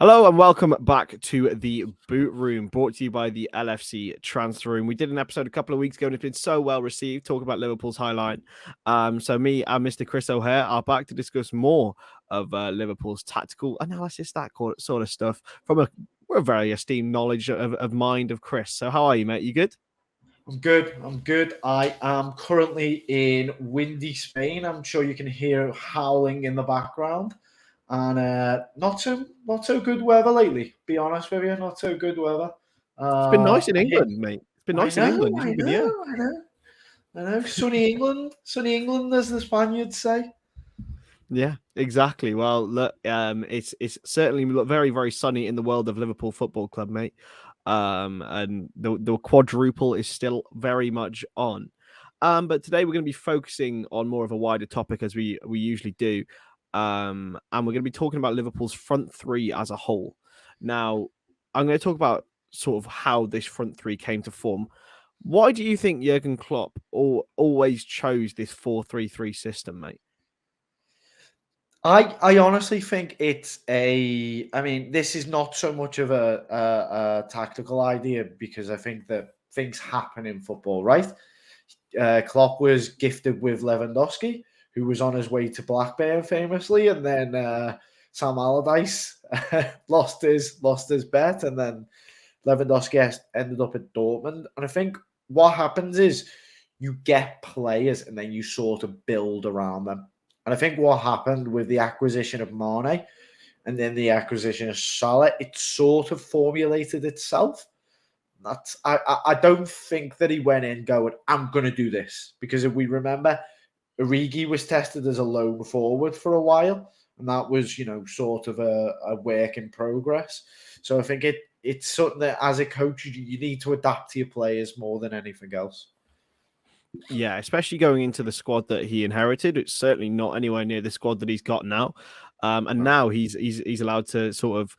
Hello and welcome back to the Boot Room, brought to you by the LFC Transfer Room. We did an episode a couple of weeks ago and it's been so well received, talking about Liverpool's highlight. So me and Mr. Kris O'Hare are back to discuss more of Liverpool's tactical analysis, that sort of stuff, from a very esteemed knowledge of mind of Kris. So how are you, mate? You good? I'm good. I am currently in windy Spain. I'm sure you can hear howling in the background. And not so good weather lately. Be honest with you, not so good weather. It's been nice in I hit, England, mate. It's been I nice in know, England. You've I been, yeah. know, I know, I know. Sunny England, as the Spaniards say. Yeah, exactly. Well, look, it's certainly very, very sunny in the world of Liverpool Football Club, mate. And the quadruple is still very much on. But today we're going to be focusing on more of a wider topic as we usually do. And we're going to be talking about Liverpool's front three as a whole. Now, I'm going to talk about sort of how this front three came to form. Why do you think Jurgen Klopp always chose this 4-3-3 system, mate? I honestly think it's this is not so much of a tactical idea because I think that things happen in football, right? Klopp was gifted with Lewandowski, who was on his way to Blackburn famously, and then Sam Allardyce lost his bet, and then Lewandowski ended up at Dortmund. And I think what happens is you get players and then you sort of build around them. And I think what happened with the acquisition of Mane and then the acquisition of Salah, it sort of formulated itself. I don't think that he went in going, I'm going to do this. Because if we remember, Origi was tested as a lone forward for a while. And that was, sort of a work in progress. So I think it's something that as a coach, you need to adapt to your players more than anything else. Yeah, especially going into the squad that he inherited. It's certainly not anywhere near the squad that he's got now. And now he's allowed to sort of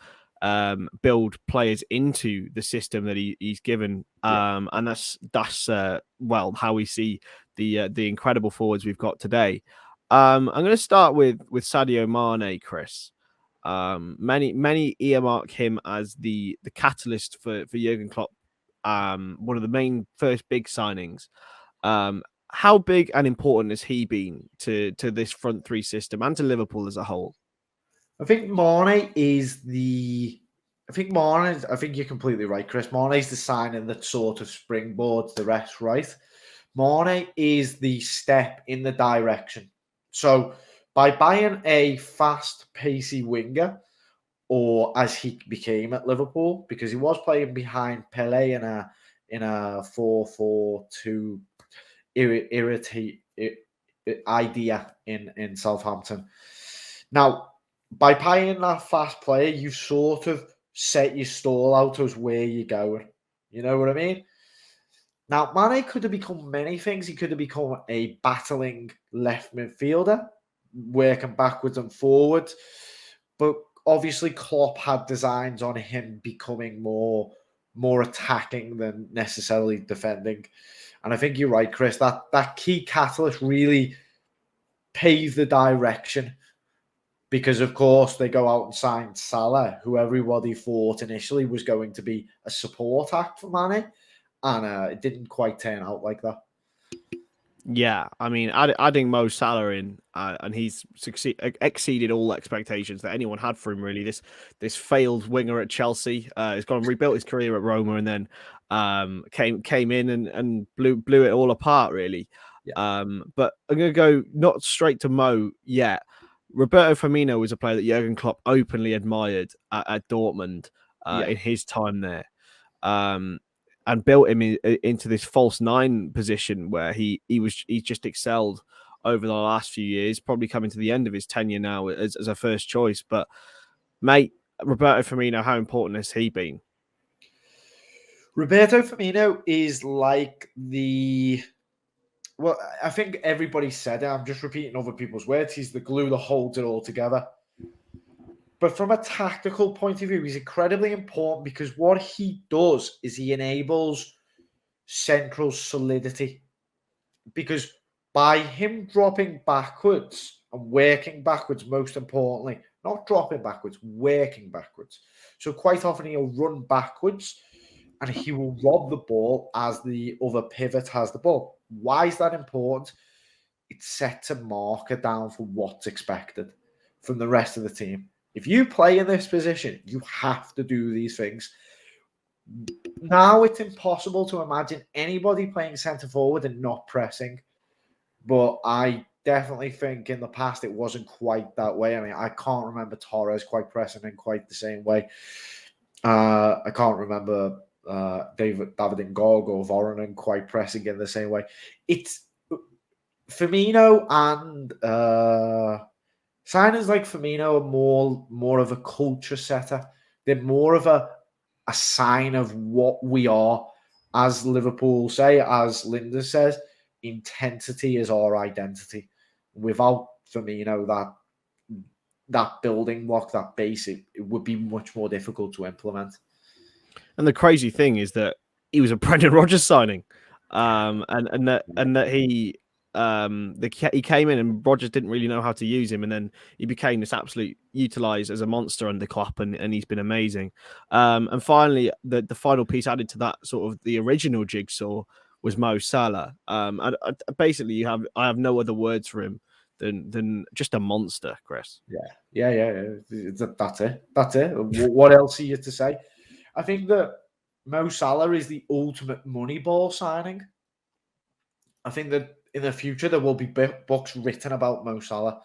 build players into the system that he's given. And that's how we see the incredible forwards we've got today. I'm going to start with Sadio Mane, Kris. Many earmark him as the catalyst for Jurgen Klopp. One of the main first big signings. How big and important has he been to this front three system and to Liverpool as a whole? I think Mane is I think you're completely right, Kris. Mane is the signing that sort of springboards the rest, right? Mane is the step in the direction. So by buying a fast, pacey winger, or as he became at Liverpool, because he was playing behind Pele in a 4-4-2 idea in Southampton. Now, by buying that fast player, you sort of set your stall out as where you're going. You know what I mean? Now, Mane could have become many things. He could have become a battling left midfielder, working backwards and forwards. But obviously, Klopp had designs on him becoming more attacking than necessarily defending. And I think you're right, Kris. That key catalyst really paved the direction. Because, of course, they go out and sign Salah, who everybody thought initially was going to be a support act for Mane. And it didn't quite turn out like that. Yeah, I mean, adding Mo Salah in, and he's exceeded all expectations that anyone had for him. Really, this failed winger at Chelsea, has gone and rebuilt his career at Roma, and then came in and blew it all apart. Really, Yeah. but I'm gonna go not straight to Mo yet. Roberto Firmino was a player that Jurgen Klopp openly admired at Dortmund in his time there. And built him into this false nine position where he's just excelled over the last few years, probably coming to the end of his tenure now as a first choice. But mate, Roberto Firmino, how important has he been? Roberto Firmino is like I think everybody said it. I'm just repeating other people's words. He's the glue that holds it all together. But from a tactical point of view, he's incredibly important because what he does is he enables central solidity. Because by him dropping backwards and working backwards, most importantly, not dropping backwards, working backwards. So quite often he'll run backwards and he will rob the ball as the other pivot has the ball. Why is that important? It sets a marker down for what's expected from the rest of the team. If you play in this position, you have to do these things. Now it's impossible to imagine anybody playing centre forward and not pressing. But I definitely think in the past it wasn't quite that way. I mean, I can't remember Torres quite pressing in quite the same way. I can't remember David Ngog or Voronin quite pressing in the same way. It's Firmino and signings like Firmino are more of a culture setter. They're more of a sign of what we are, as Liverpool say, as Linda says. Intensity is our identity. Without Firmino, that building block, that base, it would be much more difficult to implement. And the crazy thing is that he was a Brendan Rodgers signing, and that he came in and Rodgers didn't really know how to use him, and then he became this absolute utilised as a monster under Klopp, and he's been amazing. And finally, the final piece added to that sort of the original jigsaw was Mo Salah. Basically, I have no other words for him than just a monster, Kris. Yeah. That's it. What else are you to say? I think that Mo Salah is the ultimate Moneyball signing. I think that in the future there will be books written about Mo Salah,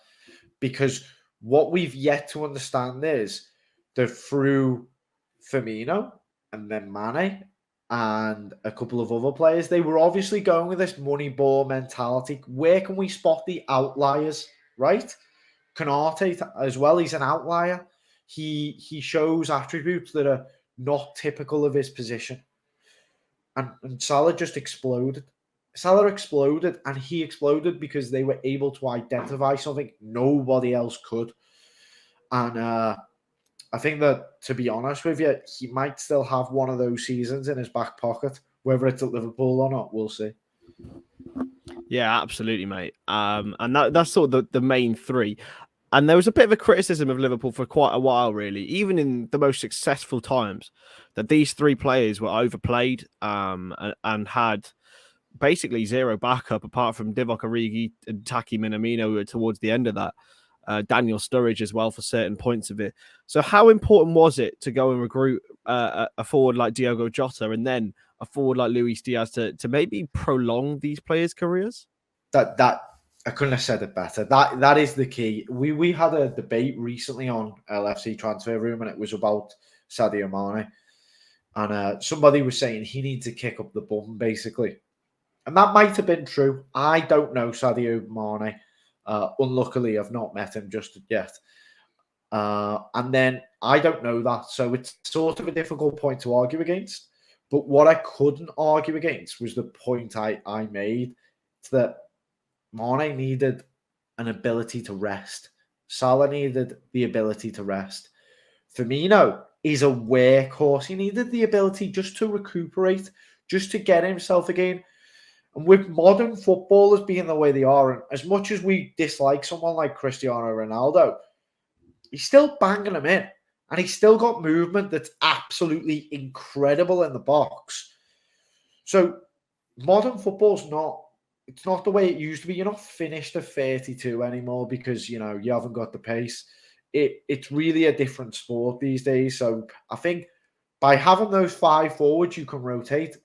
because what we've yet to understand is that through Firmino and then Mane and a couple of other players, they were obviously going with this money ball mentality. Where can we spot the outliers, right? Konate as well, he's an outlier. He shows attributes that are not typical of his position. And Salah just exploded. Salah exploded, and he exploded because they were able to identify something nobody else could. And I think that, to be honest with you, he might still have one of those seasons in his back pocket. Whether it's at Liverpool or not, we'll see. Yeah, absolutely, mate. And that's sort of the main three. And there was a bit of a criticism of Liverpool for quite a while, really, even in the most successful times, that these three players were overplayed and had basically zero backup apart from Divock Origi and Taki Minamino towards the end of that. Daniel Sturridge as well for certain points of it. So how important was it to go and recruit a forward like Diogo Jota and then a forward like Luis Diaz to maybe prolong these players' careers? That I couldn't have said it better. That is the key. We had a debate recently on LFC Transfer Room, and it was about Sadio Mane. And somebody was saying he needs to kick up the bum, basically. And that might have been true. I don't know Sadio Mane. Unluckily, I've not met him just yet. And then I don't know that. So it's sort of a difficult point to argue against. But what I couldn't argue against was the point I made. It's that Mane needed an ability to rest. Salah needed the ability to rest. Firmino is a workhorse. He needed the ability just to recuperate, just to get himself again. And with modern footballers being the way they are, and as much as we dislike someone like Cristiano Ronaldo, he's still banging them in. And he's still got movement that's absolutely incredible in the box. So modern football's it's not the way it used to be. You're not finished at 32 anymore because, you haven't got the pace. It's really a different sport these days. So I think by having those five forwards, you can rotate.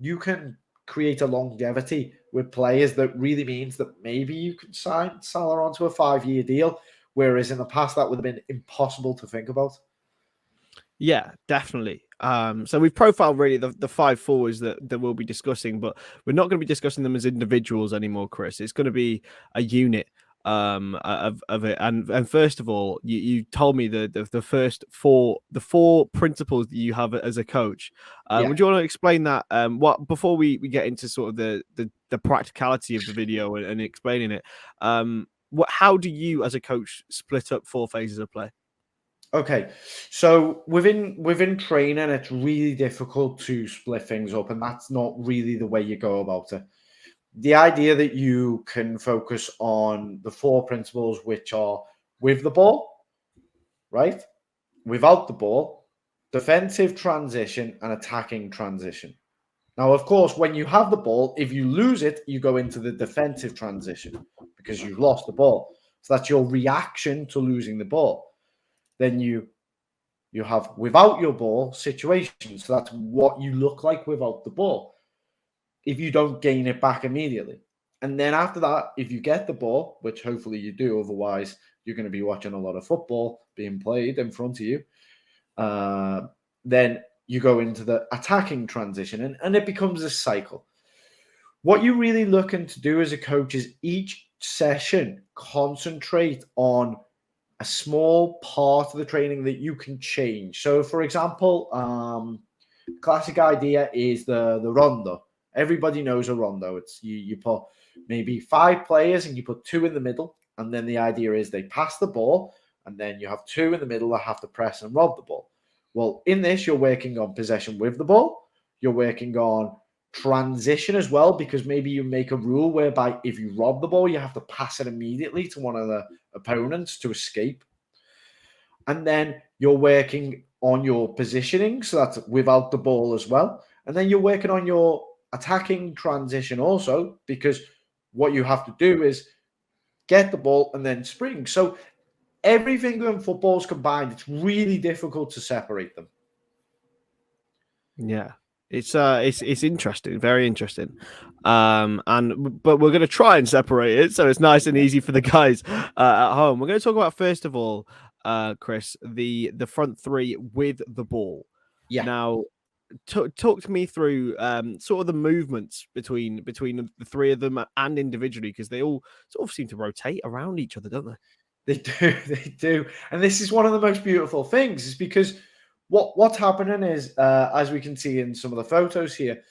You can create a longevity with players that really means that maybe you can sign Salah onto a 5-year deal, whereas in the past that would have been impossible to think about. Yeah, definitely. So we've profiled really the five forwards that we'll be discussing, but we're not going to be discussing them as individuals anymore, Kris. It's going to be a unit of it. And first of all, you told me the first four principles that you have as a coach. Would you want to explain that? What before we get into sort of the practicality of the video and explaining it? How do you as a coach split up 4 phases of play? Okay, so within training, it's really difficult to split things up, and that's not really the way you go about it. The idea that you can focus on the 4 principles, which are with the ball, right? Without the ball, defensive transition and attacking transition. Now, of course, when you have the ball, if you lose it, you go into the defensive transition because you've lost the ball. So that's your reaction to losing the ball. Then you have without your ball situation. So that's what you look like without the ball if you don't gain it back immediately. And then after that, if you get the ball, which hopefully you do, otherwise you're going to be watching a lot of football being played in front of you, then you go into the attacking transition and it becomes a cycle. What you're really looking to do as a coach is each session concentrate on a small part of the training that you can change. So, for example, classic idea is the rondo. Everybody knows a rondo. It's you put maybe 5 players and you put 2 in the middle, and then the idea is they pass the ball, and then you have 2 in the middle that have to press and rob the ball. Well, in this, you're working on possession with the ball. You're working on transition as well, because maybe you make a rule whereby if you rob the ball, you have to pass it immediately to one of the opponents to escape. And then you're working on your positioning, so that's without the ball as well. And then you're working on your attacking transition also, because what you have to do is get the ball and then spring. So everything in football is combined. It's really difficult to separate them. Yeah. It's interesting, very interesting. But we're going to try and separate it so it's nice and easy for the guys at home. We're going to talk about, first of all, Kris, the front three with the ball. Yeah. Now, talk to me through sort of the movements between the three of them and individually, because they all sort of seem to rotate around each other, don't they? They do. And this is one of the most beautiful things, is because what's happening is, as we can see in some of the photos here,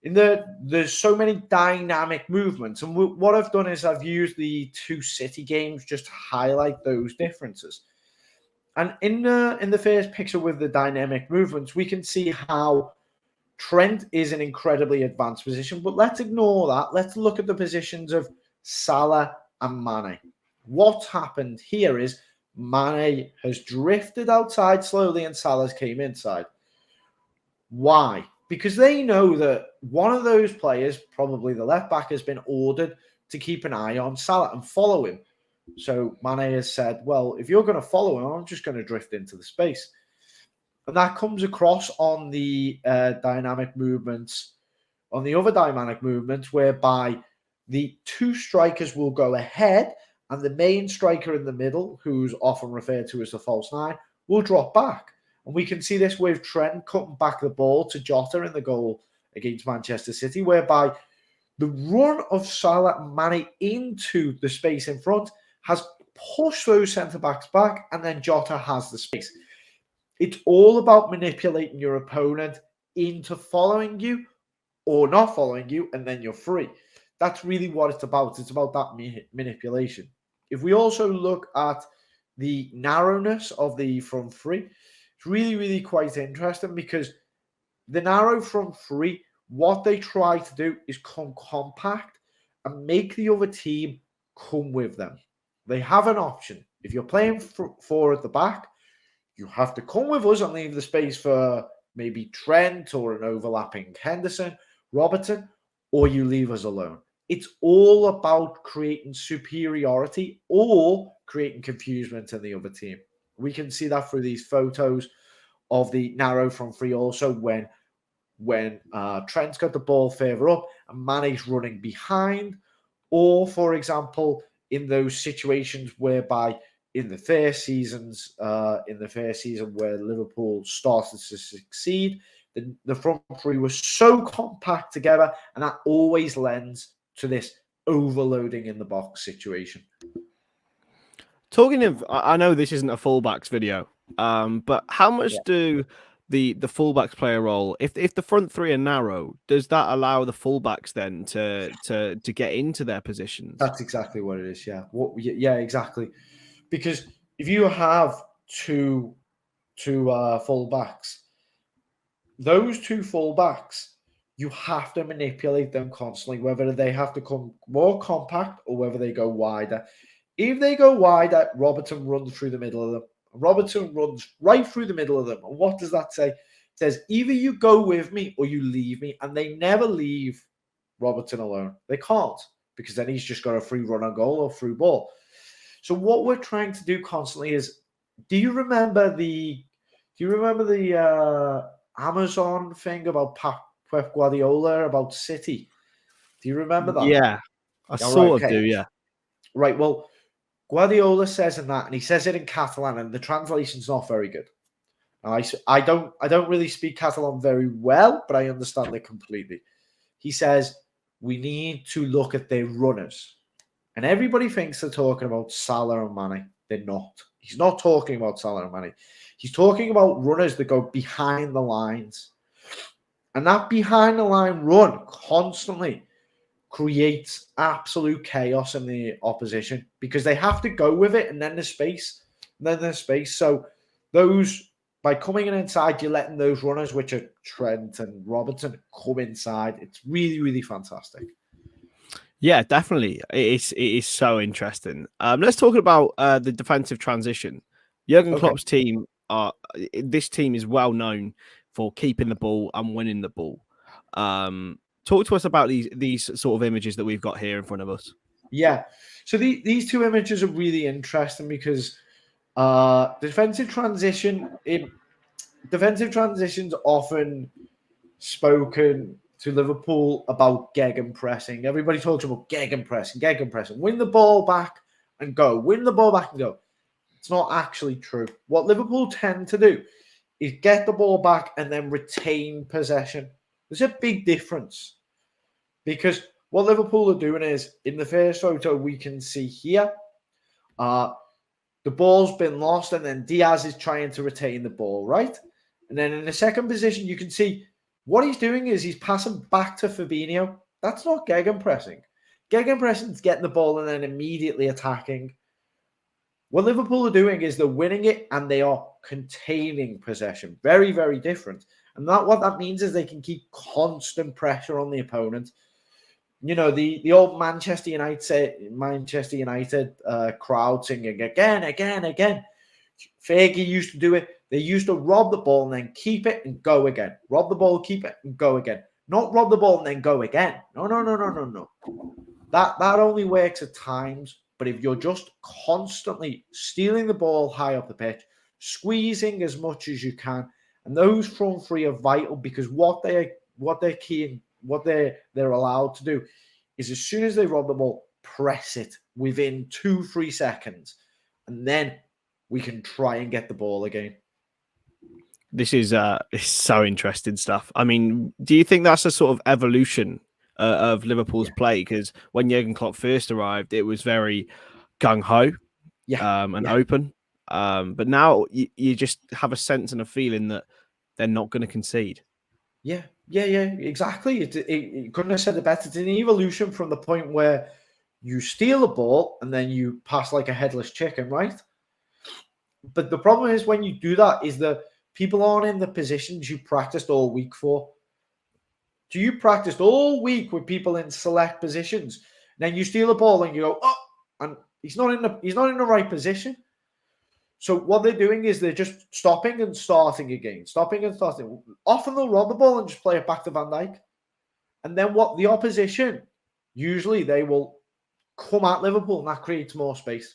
there's so many dynamic movements. And what I've done is I've used the 2 City games just to highlight those differences. And in the first picture with the dynamic movements, we can see how Trent is an incredibly advanced position. But let's ignore that. Let's look at the positions of Salah and Mane. What's happened here is Mane has drifted outside slowly and Salah's came inside. Why? Because they know that one of those players, probably the left back, has been ordered to keep an eye on Salah and follow him. So Mane has said, well, if you're going to follow him, I'm just going to drift into the space. And that comes across on the dynamic movements, on the other dynamic movements, whereby the 2 strikers will go ahead and the main striker in the middle, who's often referred to as the false 9, will drop back. And we can see this with Trent cutting back the ball to Jota in the goal against Manchester City, whereby the run of Salah and Mane into the space in front has pushed those centre-backs back, and then Jota has the space. It's all about manipulating your opponent into following you or not following you, and then you're free. That's really what it's about. It's about that manipulation. If we also look at the narrowness of the front three, it's really, really quite interesting, because the narrow front three, what they try to do is come compact and make the other team come with them. They have an option. If you're playing 4 at the back, you have to come with us and leave the space for maybe Trent or an overlapping Henderson, Robertson, or you leave us alone. It's all about creating superiority or creating confusion in the other team. We can see that through these photos of the narrow front three also, when Trent's got the ball further up and Mane's running behind, or, for example, in those situations whereby in the first season where Liverpool started to succeed, the front three was so compact together, and that always lends to this overloading in the box situation. Talking of, I know this isn't a fullbacks video, but how much do the fullbacks play a role? If the front three are narrow, does that allow the fullbacks then to get into their positions? That's exactly what it is. Yeah, exactly. Because if you have two fullbacks, those 2 fullbacks, you have to manipulate them constantly, whether they have to come more compact or whether they go wider. If they go wide, Robertson runs through the middle of them. Robertson runs right through the middle of them. And what does that say? It says either you go with me or you leave me. And they never leave Robertson alone. They can't, because then he's just got a free run on goal or through ball. So what we're trying to do constantly is, do you remember the Amazon thing about Pep Guardiola about City? Do you remember that? Yeah, I sort of do. Yeah. Right. Well, Guardiola says in that, and he says it in Catalan, and the translation's not very good. I don't really speak Catalan very well, but I understand it completely. He says we need to look at their runners, and everybody thinks they're talking about Salah and Mane. They're not. He's not talking about Salah and Mane. He's talking about runners that go behind the lines, and that behind the line run constantly creates absolute chaos in the opposition, because they have to go with it, and then there's space, So those, by coming in inside, you're letting those runners, which are Trent and Robertson, come inside. It's really, really fantastic. Yeah, definitely. It is so interesting. Let's talk about the defensive transition. Jurgen Klopp's team this team is well known for keeping the ball and winning the ball. Talk to us about these sort of images that we've got here in front of us. Yeah. So these two images are really interesting because defensive transitions often spoken to Liverpool about gegenpressing. Everybody talks about gegenpressing. Win the ball back and go. Win the ball back and go. It's not actually true. What Liverpool tend to do is get the ball back and then retain possession. There's a big difference, because what Liverpool are doing is, in the first photo we can see here, the ball's been lost and then Diaz is trying to retain the ball, right? And then in the second position, you can see what he's doing is he's passing back to Firmino. That's not gegenpressing. Gegenpressing is getting the ball and then immediately attacking. What Liverpool are doing is they're winning it and they are containing possession. Very, very different. And what that means is they can keep constant pressure on the opponent. You know, the old Manchester United crowd singing again. Fergie used to do it. They used to rob the ball and then keep it and go again. Rob the ball, keep it and go again. Not rob the ball and then go again. No. That only works at times. But if you're just constantly stealing the ball high up the pitch, squeezing as much as you can, and those front three are vital, because what they're allowed to do is, as soon as they rob the ball, press it within 2-3 seconds, and then we can try and get the ball again. This is so interesting stuff. I mean, do you think that's a sort of evolution of Liverpool's play? Because when Jurgen Klopp first arrived, it was very gung-ho and open. But now you just have a sense and a feeling that they're not going to concede. Yeah, exactly. It couldn't have said it better. It's an evolution from the point where you steal a ball and then you pass like a headless chicken, right? But the problem is, when you do that, is that people aren't in the positions you practiced all week for. So you practiced all week with people in select positions. Then you steal a ball and you go, oh, and he's not in the right position. So what they're doing is they're just stopping and starting again. Often they'll rob the ball and just play it back to Van Dijk. And then what the opposition, usually they will come at Liverpool, and that creates more space.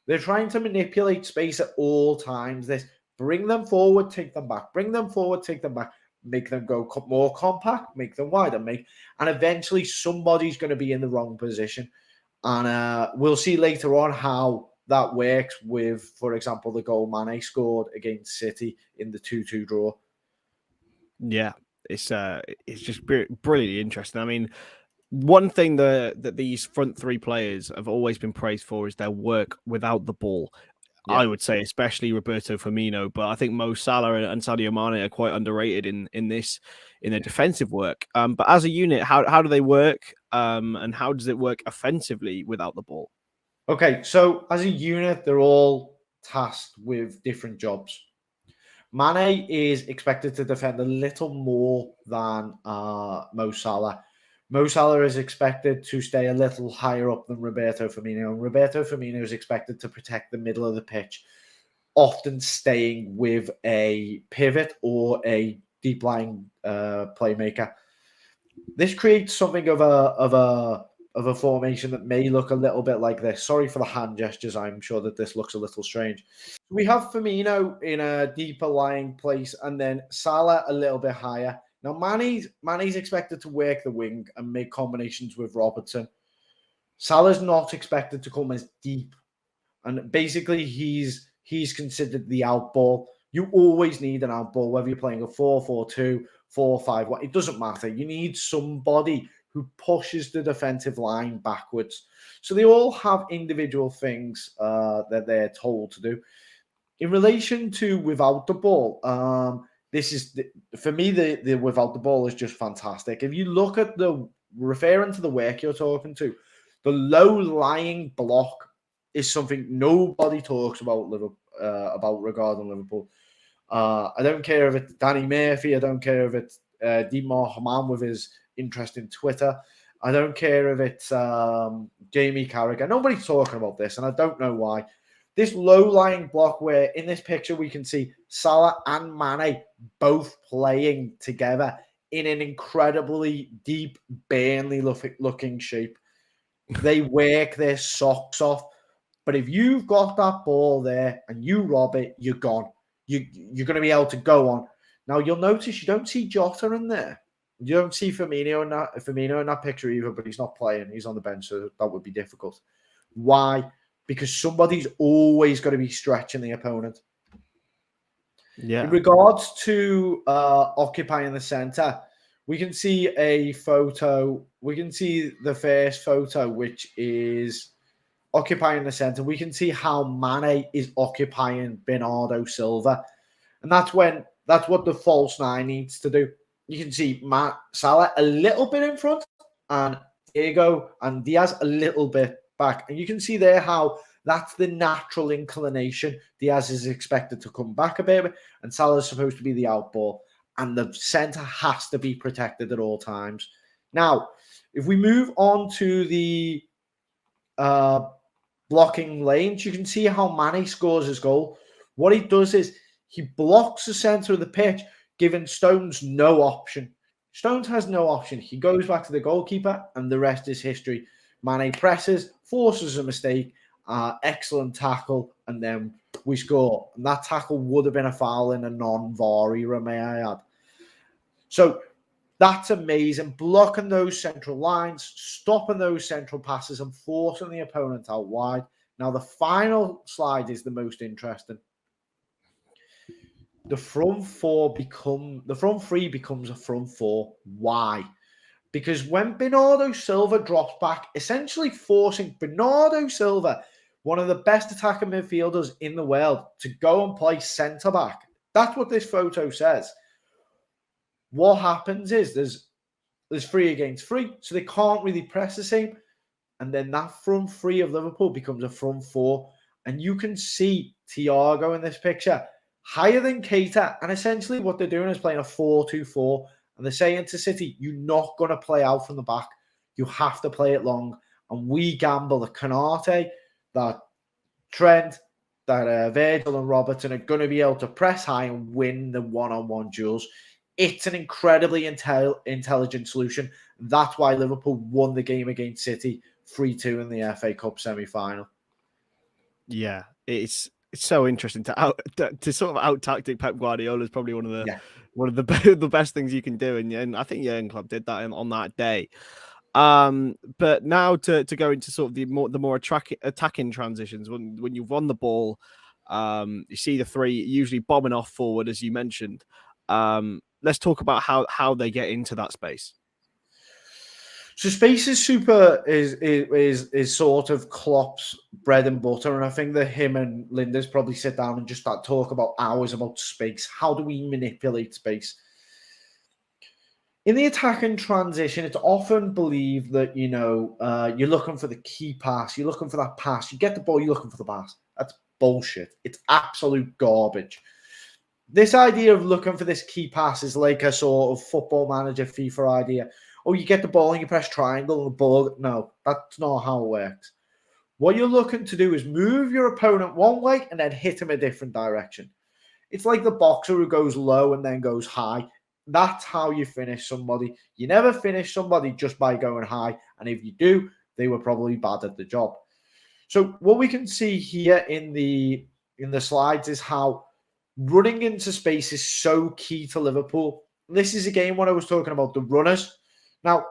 They're trying to manipulate space at all times. This bring them forward, take them back. Bring them forward, take them back. Make them go more compact, make them wider, and eventually somebody's going to be in the wrong position. And we'll see later on how that works with, for example, the goal Mane scored against City in the 2-2 draw. Yeah, it's just brilliantly interesting. I mean, one thing that these front three players have always been praised for is their work without the ball. Yeah. I would say, especially Roberto Firmino, but I think Mo Salah and Sadio Mane are quite underrated in their defensive work. But as a unit, how do they work? And how does it work offensively without the ball? Okay, so as a unit, they're all tasked with different jobs. Mane is expected to defend a little more than Mo Salah, Mo Salah is expected to stay a little higher up than Roberto Firmino, and Roberto Firmino is expected to protect the middle of the pitch, often staying with a pivot or a deep lying playmaker. This creates something of a formation that may look a little bit like this. Sorry for the hand gestures. I'm sure that this looks a little strange. We have Firmino in a deeper lying place, and then Salah a little bit higher. Now, Manny's expected to work the wing and make combinations with Robertson. Salah's not expected to come as deep, and basically he's considered the out ball. You always need an out ball, whether you're playing a 4-4-2, 4-5-1. It doesn't matter. You need somebody who pushes the defensive line backwards. So they all have individual things that they're told to do. In relation to without the ball, this is for me the without the ball is just fantastic. If you look at referring to the work you're talking to, the low lying block is something nobody talks about regarding Liverpool. I don't care if it's Danny Murphy. I don't care if it's Dimar Haman with his interesting Twitter. I don't care if it's Jamie Carragher. Nobody's talking about this, and I don't know why. This low-lying block where in this picture we can see Salah and Mane both playing together in an incredibly deep, Burnley-looking shape. They work their socks off. But if you've got that ball there and you rob it, you're gone. You're going to be able to go on. Now, you'll notice you don't see Jota in there. You don't see Firmino in that picture either, but he's not playing. He's on the bench, so that would be difficult. Why? Because somebody's always got to be stretching the opponent. Yeah. In regards to occupying the center, we can see a photo. We can see the first photo, which is occupying the center. We can see how Mane is occupying Bernardo Silva. And that's what the false nine needs to do. You can see Salah a little bit in front and Diego and Diaz a little bit back. And you can see there how that's the natural inclination. Diaz is expected to come back a bit and Salah is supposed to be the out ball. And the center has to be protected at all times. Now, if we move on to the blocking lanes, you can see how Manny scores his goal. What he does is he blocks the center of the pitch, giving Stones no option. Stones has no option. He goes back to the goalkeeper, and the rest is history. Mane presses, forces a mistake, excellent tackle, and then we score. And that tackle would have been a foul in a non-VAR era, may I add. So that's amazing. Blocking those central lines, stopping those central passes, and forcing the opponent out wide. Now, the final slide is the most interesting. The front three becomes a front four. Why? Because when Bernardo Silva drops back, essentially forcing Bernardo Silva, one of the best attacking midfielders in the world, to go and play centre back. That's what this photo says. What happens is there's 3 against 3, so they can't really press the same. And then that front 3 of Liverpool becomes a front 4. And you can see Thiago in this picture higher than Keita. And essentially what they're doing is playing a 4-2-4. And they're saying to City, you're not going to play out from the back. You have to play it long. And we gamble that Konate, that Trent, that Virgil and Robertson are going to be able to press high and win the one-on-one duels. It's an incredibly intelligent solution. That's why Liverpool won the game against City 3-2 in the FA Cup semi-final. Yeah, it's so interesting to sort of out-tactic Pep Guardiola is probably one of the best things you can do, and I think Jurgen Klopp did that on that day. But now to go into sort of the more attacking transitions, when you've won the ball, you see the 3 usually bombing off forward, as you mentioned. Let's talk about how they get into that space. So space is sort of Klopp's bread and butter, and I think that him and Linders probably sit down and just start talk about hours about space. How do we manipulate space? In the attacking transition, it's often believed that you're looking for the key pass, you're looking for that pass, you get the ball, you're looking for the pass. That's bullshit. It's absolute garbage. This idea of looking for this key pass is like a sort of Football Manager FIFA idea oh, you get the ball and you press triangle and the ball. No, that's not how it works. What you're looking to do is move your opponent one way and then hit him a different direction. It's like the boxer who goes low and then goes high. That's how you finish somebody. You never finish somebody just by going high. And if you do, they were probably bad at the job. So what we can see here in the slides is how running into space is so key to Liverpool. This is again what I was talking about, the runners. Now,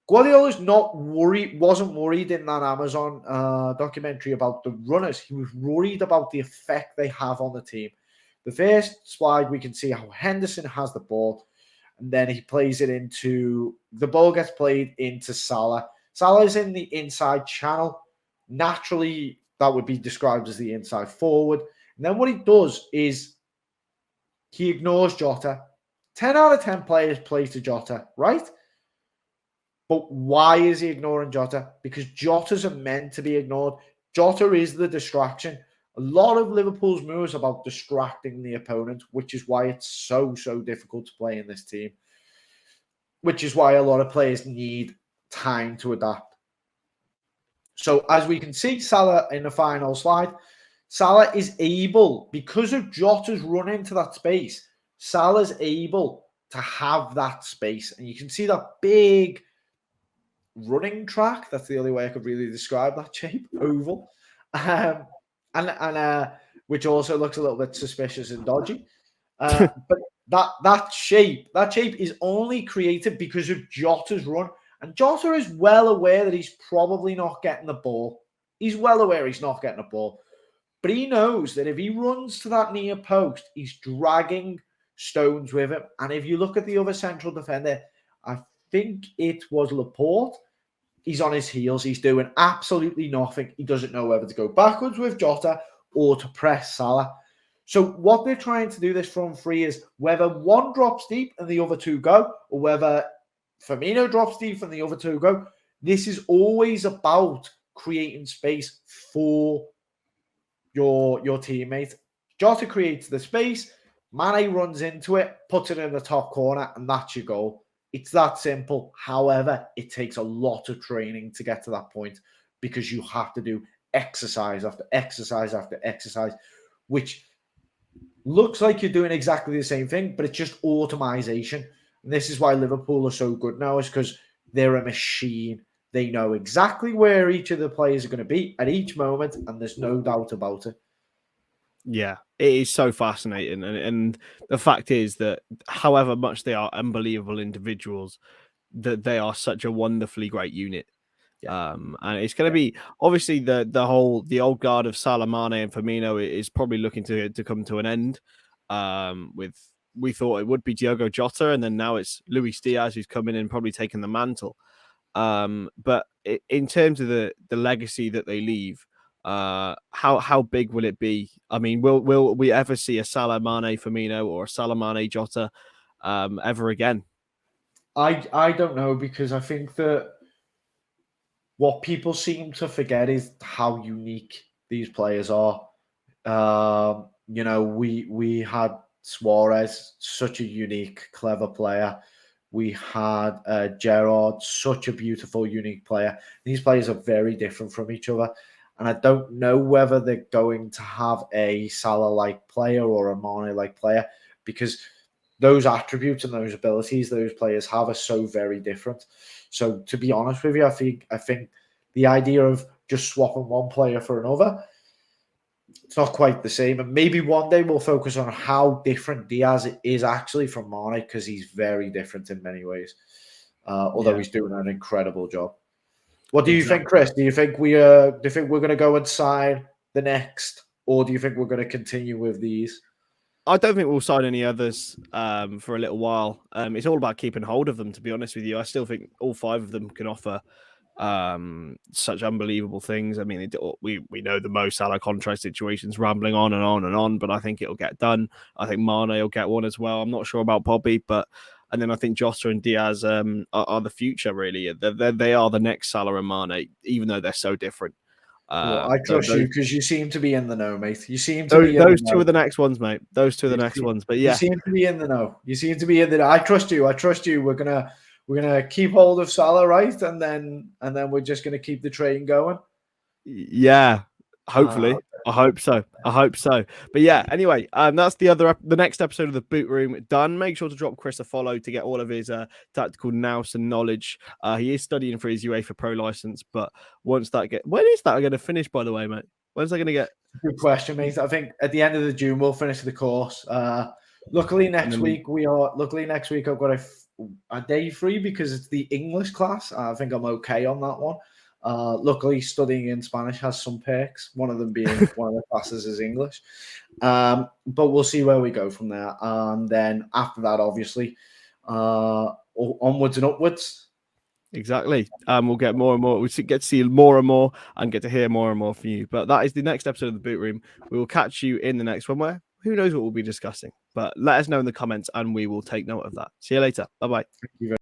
Guardiola's wasn't worried in that Amazon documentary about the runners. He was worried about the effect they have on the team. The first slide, we can see how Henderson has the ball, and then he plays it into, the ball gets played into Salah. Salah is in the inside channel. Naturally, that would be described as the inside forward. And then what he does is he ignores Jota. 10 out of 10 players play to Jota, right? But why is he ignoring Jota? Because Jotas are meant to be ignored. Jota is the distraction. A lot of Liverpool's moves about distracting the opponent, which is why it's so difficult to play in this team. Which is why a lot of players need time to adapt. So as we can see, Salah in the final slide, Salah is able, because of Jota's run into that space, Salah's able to have that space. And you can see that big running track. That's the only way I could really describe that shape, oval. And which also looks a little bit suspicious and dodgy. But that shape is only created because of Jota's run. And Jota is well aware that he's probably not getting the ball. He's well aware he's not getting the ball. But he knows that if he runs to that near post, he's dragging Stones with him. And if you look at the other central defender, I think it was Laporte, he's on his heels. He's doing absolutely nothing. He doesn't know whether to go backwards with Jota or to press Salah. So what they're trying to do this front three is whether one drops deep and the other two go, or whether Firmino drops deep and the other two go. This is always about creating space for your teammate. Jota creates the space, Mane runs into it, puts it in the top corner, and that's your goal. It's that simple. However, it takes a lot of training to get to that point because you have to do exercise after exercise after exercise, which looks like you're doing exactly the same thing, but it's just automation. And this is why Liverpool are so good now, is because they're a machine. They know exactly where each of the players are going to be at each moment, and there's no doubt about it. Yeah, it is so fascinating. And the fact is that however much they are unbelievable individuals, that they are such a wonderfully great unit. Yeah. And it's going to be obviously the old guard of Salah, Mane, and Firmino is probably looking to come to an end. We thought it would be Diogo Jota, and then now it's Luis Diaz who's coming in and probably taking the mantle. But in terms of the legacy that they leave, how big will it be? I mean, will we ever see a Salah, Mane, Firmino, or a Salah, Mane, Jota ever again? I don't know, because I think that what people seem to forget is how unique these players are. We had Suarez, such a unique, clever player. We had Gerrard, such a beautiful, unique player. These players are very different from each other. And I don't know whether they're going to have a Salah-like player or a Mane-like player, because those attributes and those abilities those players have are so very different. So to be honest with you, I think the idea of just swapping one player for another, it's not quite the same. And maybe one day we'll focus on how different Diaz is actually from Mane, because he's very different in many ways, although he's doing an incredible job. What do you think, Kris? Do you think we're going to go and sign the next, or do you think we're going to continue with these? I don't think we'll sign any others for a little while. It's all about keeping hold of them, to be honest with you. I still think all five of them can offer such unbelievable things. I mean, we know the Mo Salah contract situation's rambling on and on and on, but I think it'll get done. I think Mane will get one as well. I'm not sure about Bobby, and then I think Jota and Diaz are the future, really. They are the next Salah and Mane, even though they're so different. Well, I trust you, because you seem to be in the know, mate. You seem to be those two are the next ones, mate. Those two are the next ones. But yeah, you seem to be in the know. You seem to be in the know. I trust you. We're we're gonna keep hold of Salah, right? And then we're just gonna keep the train going. Yeah, hopefully. I hope so. I hope so. But yeah, anyway, that's the next episode of the Boot Room done. Make sure to drop Kris a follow to get all of his tactical nous and knowledge. He is studying for his UEFA Pro license, but when is that going to finish? By the way, mate, when's that going to get? Good question, mate. I think at the end of the June we'll finish the course. Luckily next week I've got a day free because it's the English class. I think I'm okay on that one. Luckily, studying in Spanish has some perks. One of them being one of the classes is English. But we'll see where we go from there. And then after that, obviously, onwards and upwards. Exactly. We'll get more and more. We get to see more and more and get to hear more and more from you. But that is the next episode of the Boot Room. We will catch you in the next one where who knows what we'll be discussing. But let us know in the comments and we will take note of that. See you later. Bye-bye. Thank you very